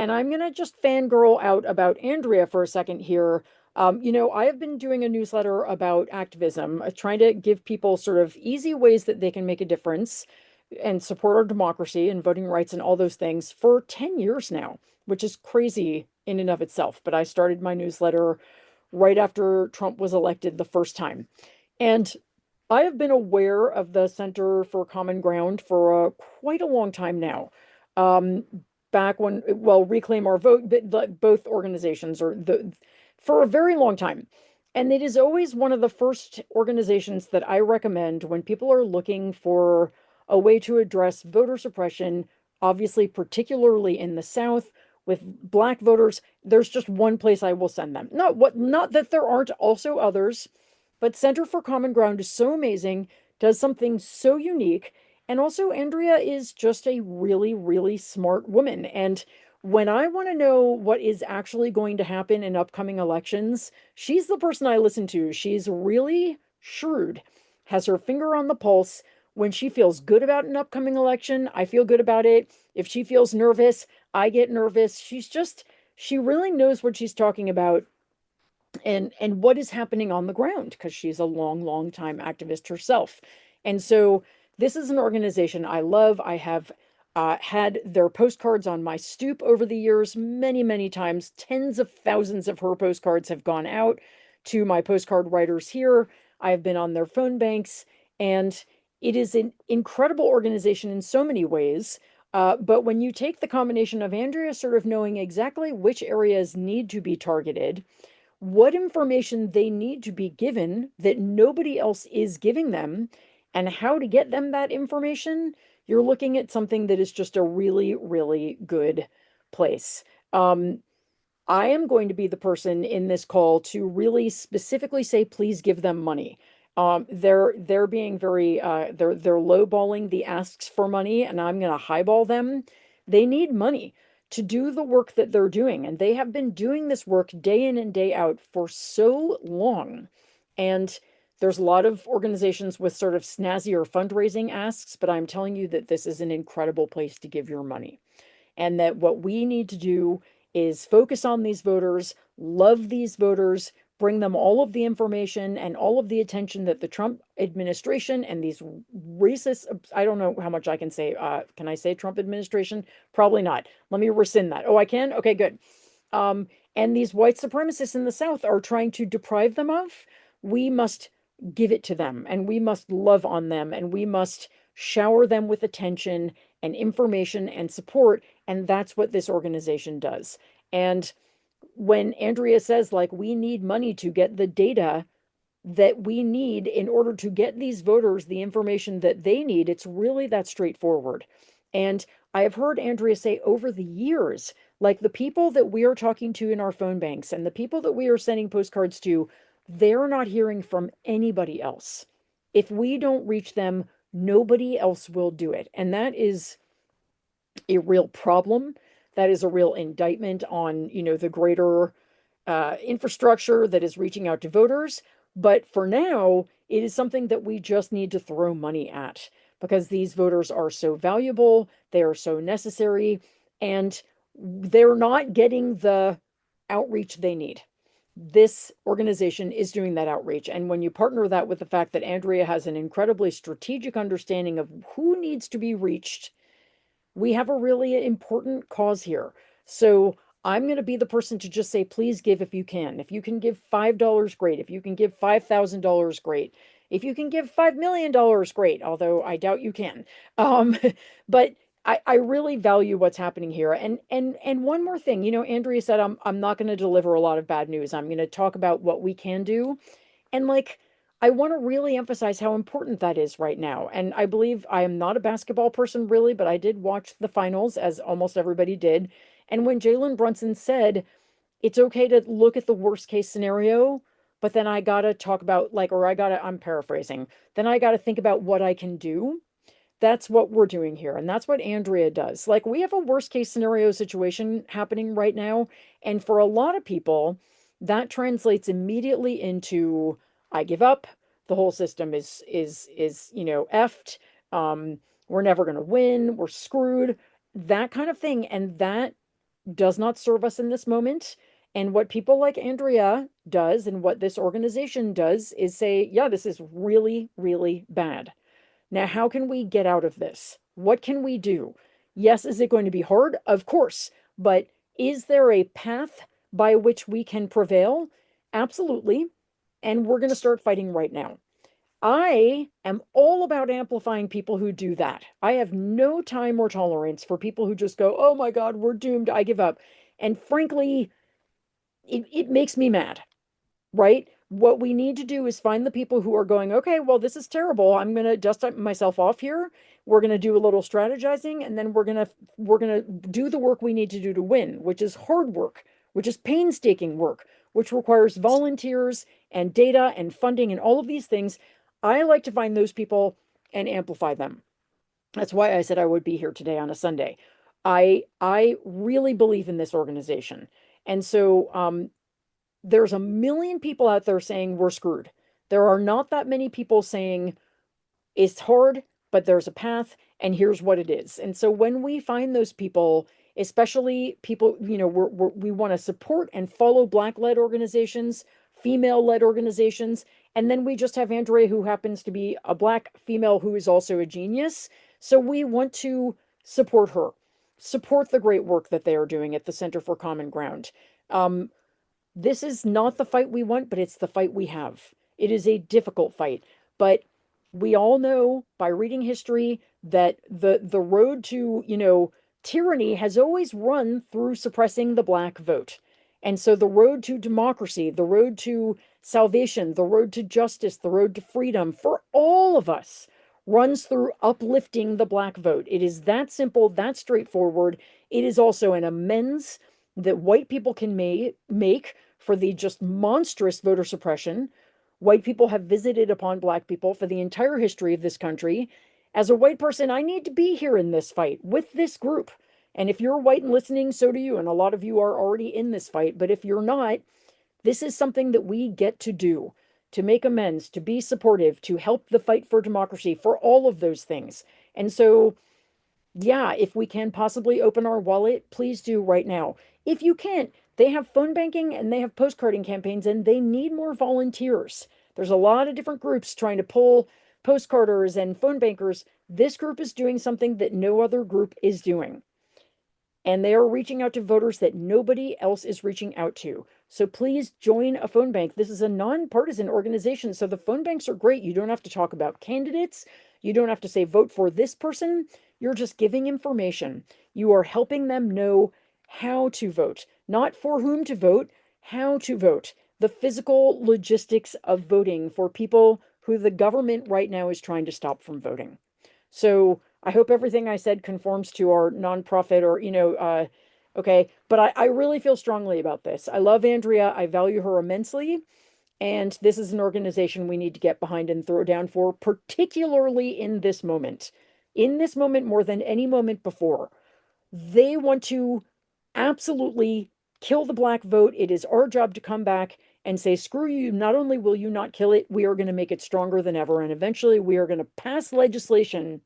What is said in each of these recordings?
And I'm going to just fangirl out about Andrea for a second here. I have been doing a newsletter about activism, trying to give people sort of easy ways that they can make a difference and support our democracy and voting rights and all those things for 10 years now, which is crazy in and of itself. But I started my newsletter right after Trump was elected the first time. And I have been aware of the Center for Common Ground for quite a long time now. Um, Back when, well, Reclaim Our Vote, but both organizations are for a very long time. And it is always one of the first organizations that I recommend when people are looking for a way to address voter suppression, obviously, particularly in the South with Black voters. There's just one place I will send them. Not that there aren't also others, but Center for Common Ground is so amazing, does something so unique. And also, Andrea is just a really, really smart woman. And when I want to know what is actually going to happen in upcoming elections, she's the person I listen to. She's really shrewd, has her finger on the pulse. When she feels good about an upcoming election, I feel good about it. If she feels nervous, I get nervous. She really knows what she's talking about and what is happening on the ground because she's a long time activist herself. And so this is an organization I love. I have had their postcards on my stoop over the years many times. Tens of thousands of her postcards have gone out to my postcard writers here. I have been on their phone banks, and it is an incredible organization in so many ways. But when you take the combination of Andrea sort of knowing exactly which areas need to be targeted, what information they need to be given that nobody else is giving them, and how to get them that information, you're looking at something that is just a really, really good place. Um, I am going to be the person in this call to really specifically say, please give them money. They're being very they're lowballing the asks for money, and I'm going to highball them. They need money to do the work that they're doing, and they have been doing this work day in and day out for so long. And there's a lot of organizations with sort of snazzier fundraising asks, but I'm telling you that this is an incredible place to give your money, and that what we need to do is focus on these voters, love these voters, bring them all of the information and all of the attention that the Trump administration and these racist, I don't know how much I can say. Can I say Trump administration? Probably not. Let me rescind that. Oh, I can? Okay, good. And these white supremacists in the South are trying to deprive them of. We must give it to them, and we must love on them, and we must shower them with attention and information and support. And that's what this organization does. And when Andrea says, like, we need money to get the data that we need in order to get these voters the information that they need, it's really that straightforward. And I have heard Andrea say over the years, like, the people that we are talking to in our phone banks and the people that we are sending postcards to, they're not hearing from anybody else. If we don't reach them, nobody else will do it. And that is a real problem. That is a real indictment on, the greater infrastructure that is reaching out to voters. But for now, it is something that we just need to throw money at because these voters are so valuable, they are so necessary, and they're not getting the outreach they need. This organization is doing that outreach. And when you partner that with the fact that Andrea has an incredibly strategic understanding of who needs to be reached, we have a really important cause here. So I'm going to be the person to just say, please give if you can. If you can give $5, great. If you can give $5,000, great. If you can give $5 million, great. Although I doubt you can. Um, but I really value what's happening here. And one more thing, Andrea said, I'm not going to deliver a lot of bad news. I'm going to talk about what we can do. And like, I want to really emphasize how important that is right now. And I believe I am not a basketball person really, but I did watch the finals as almost everybody did. And when Jalen Brunson said, it's okay to look at the worst case scenario, but then I got to talk about like, or I got to, I'm paraphrasing, then I got to think about what I can do. That's what we're doing here. And that's what Andrea does. Like, we have a worst case scenario situation happening right now. And for a lot of people, that translates immediately into I give up. The whole system is effed. We're never going to win. We're screwed. That kind of thing. And that does not serve us in this moment. And what people like Andrea does and what this organization does is say, yeah, this is really, really bad. Now, how can we get out of this? What can we do? Yes, is it going to be hard? Of course. But is there a path by which we can prevail? Absolutely. And we're going to start fighting right now. I am all about amplifying people who do that. I have no time or tolerance for people who just go, oh my God, we're doomed. I give up. And frankly, it makes me mad, right? What we need to do is find the people who are going, okay, well, this is terrible. I'm going to dust myself off here. We're going to do a little strategizing, and then we're going to do the work we need to do to win, which is hard work, which is painstaking work, which requires volunteers and data and funding and all of these things. I like to find those people and amplify them. That's why I said I would be here today on a Sunday. I really believe in this organization. And so there's a million people out there saying we're screwed. There are not that many people saying it's hard, but there's a path, and here's what it is. And so when we find those people, especially people, we want to support and follow Black-led organizations, female-led organizations, and then we just have Andrea, who happens to be a Black female who is also a genius. So we want to support her, support the great work that they are doing at the Center for Common Ground. This is not the fight we want, but it's the fight we have. It is a difficult fight, but we all know by reading history that the road to, tyranny has always run through suppressing the Black vote. And so the road to democracy, the road to salvation, the road to justice, the road to freedom for all of us runs through uplifting the Black vote. It is that simple, that straightforward. It is also an amends that white people can make for the just monstrous voter suppression white people have visited upon Black people for the entire history of this country. As a white person, I need to be here in this fight with this group. And if you're white and listening, so do you. And a lot of you are already in this fight. But if you're not, this is something that we get to do, to make amends, to be supportive, to help the fight for democracy, for all of those things. And so, yeah, if we can possibly open our wallet, please do right now. If you can't, they have phone banking and they have postcarding campaigns, and they need more volunteers. There's a lot of different groups trying to pull postcarders and phone bankers. This group is doing something that no other group is doing. And they are reaching out to voters that nobody else is reaching out to. So please join a phone bank. This is a nonpartisan organization. So the phone banks are great. You don't have to talk about candidates. You don't have to say vote for this person. You're just giving information. You are helping them know how to vote, not for whom to vote, how to vote. The physical logistics of voting for people who the government right now is trying to stop from voting. So I hope everything I said conforms to our nonprofit or, okay. But I really feel strongly about this. I love Andrea. I value her immensely. And this is an organization we need to get behind and throw down for, particularly in this moment. In this moment, more than any moment before, they want to absolutely kill the Black vote. It is our job to come back and say, screw you. Not only will you not kill it, we are going to make it stronger than ever. And eventually we are going to pass legislation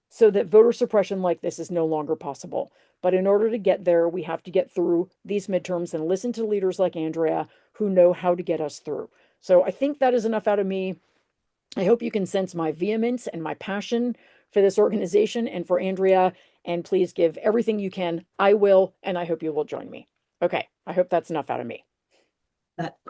so that voter suppression like this is no longer possible. But in order to get there, we have to get through these midterms and listen to leaders like Andrea who know how to get us through. So I think that is enough out of me. I hope you can sense my vehemence and my passion for this organization and for Andrea. And please give everything you can. I will, and I hope you will join me. Okay, I hope that's enough out of me.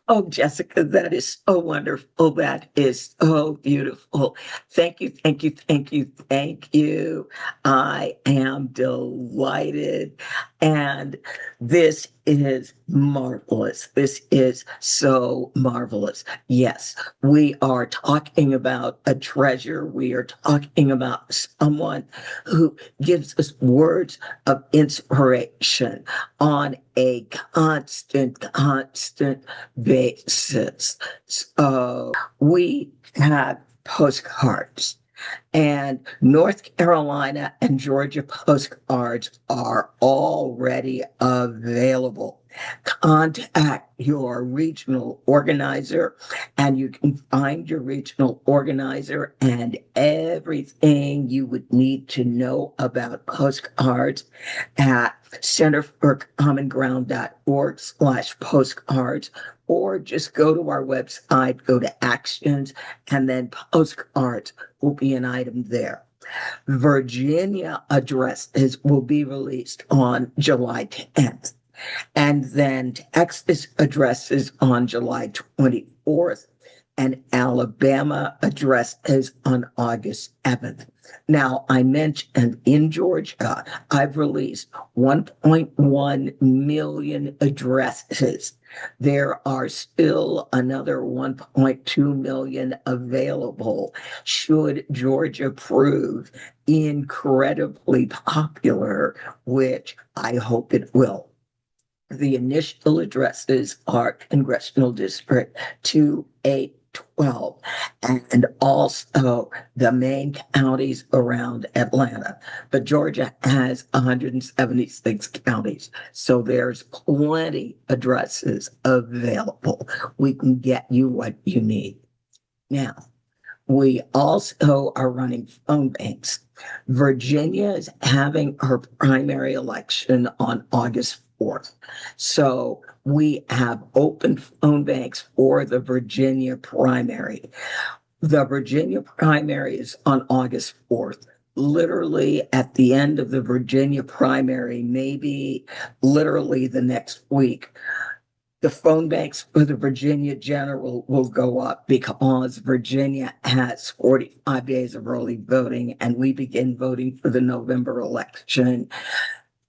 Oh, Jessica, that is so wonderful. That is so beautiful. Thank you, thank you, thank you, thank you. I am delighted. And this is marvelous. This is so marvelous. Yes, we are talking about a treasure. We are talking about someone who gives us words of inspiration on a constant basis. So we had postcards And North Carolina and Georgia postcards are already available. Contact your regional organizer, and you can find your regional organizer and everything you would need to know about postcards at centerforcommonground.org/postcards, or just go to our website, go to actions, and then postcards will be an item there. Virginia addresses will be released on July 10th. And then Texas addresses on July 24th, and Alabama addresses on August 7th. Now, I mentioned in Georgia, I've released 1.1 million addresses. There are still another 1.2 million available should Georgia prove incredibly popular, which I hope it will. The initial addresses are Congressional District 2812, and also the main counties around Atlanta. But Georgia has 176 counties, so there's plenty addresses available. We can get you what you need. Now, we also are running phone banks. Virginia is having her primary election on August 4th. So we have open phone banks for the Virginia primary. The Virginia primary is on August 4th. Literally at the end of the Virginia primary, maybe literally the next week, the phone banks for the Virginia general will go up because Virginia has 45 days of early voting, and we begin voting for the November election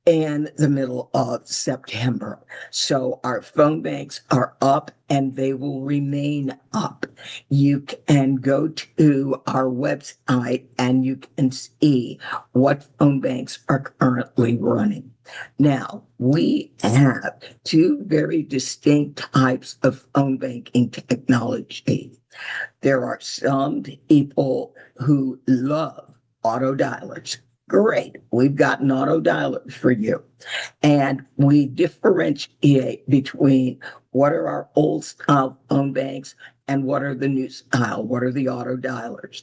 in the middle of September. So our phone banks are up and they will remain up. You can go to our website and you can see what phone banks are currently running. Now, we have two very distinct types of phone banking technology. There are some people who love auto dialers. Great. We've got an auto dialer for you. And we differentiate between what are our old style phone banks and what are the new style, what are the auto dialers.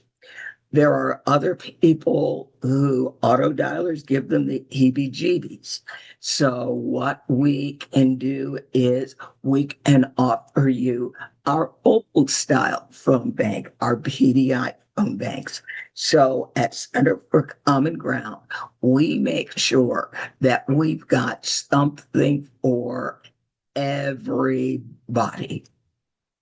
There are other people who auto dialers give them the heebie-jeebies. So what we can do is we can offer you our old style phone bank, our PDI phone banks. So at Center for Common Ground, we make sure that we've got something for everybody.